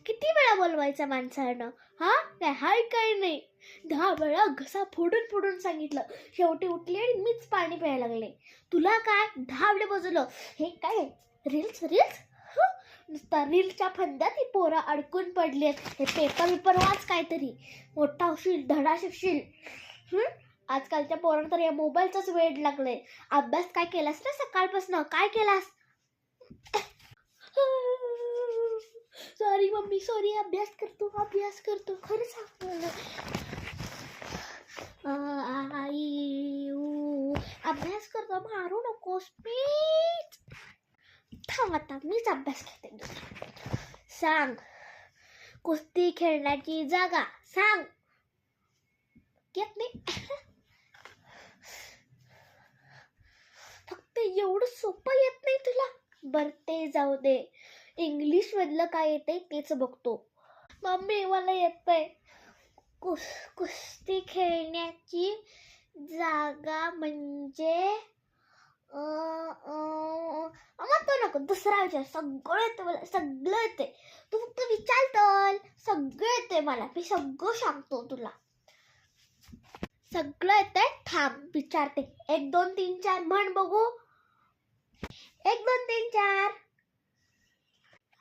किती वेळा बोलवायचं माणसानं? हा काय हाय काय नाही. 10 वेळा घसा फोडून फोडून सांगितलं. शेवटी उठले आणि मीच पाणी प्यायला लागले. तुला काय 10 वेळा बजवलं. हे काय रील्स रील्स नुसता रील्सच्या फंद्यात ही पोरं अडकून पडलेत. हे पेपर वाच काहीतरी, मोठा होशील, धडा शिकशील. आजकालच्या पोरांना तर या मोबाईलचाच वेड लागलंय. अभ्यास काय केलास रे सकाळपासून? काय केलास? Sorry mummy, sorry. अभ्यास करतो खरं सांग. आई अभ्यास करतो, मारू नकोस प्लीज. थांब आता मीच अभ्यास करते. सांग, कुस्ती खेळण्याची जागा सांग. येत नाही. फक्त एवढं सोपं येत नाही तुला? बर ते जाऊ दे. इंग्लिश मधलं काय येतंय तेच बघतो. मम्मी मला येतंय. कुस्ती खेळण्याची जागा म्हणजे तो नको, दुसरा विचार. सगळं येतं मला, सगळं येते. तू फक्त विचार तर. सगळं येते मला, मी सगळं सांगतो तुला. सगळं येतंय. थांब विचारते. 1 2 3 4 म्हण बघू. 1 2 3 4.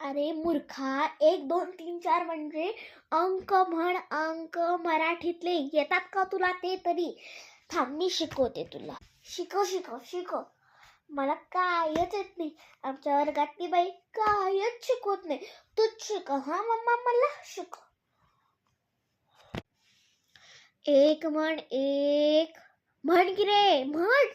अरे मूर्खा, 1 2 3 4 म्हणजे अंक म्हण. अंक मराठीतले येतात का तुला ते तरी? थांब मी शिकवते तुला. शिकव. मला कायच येत नाही. आमच्या वर्गातली बाई कायच शिकवत नाही. तूच शिकव. हा मम्मा मला शिकव. 1 म्हण. 1 म्हण की रे, म्हण.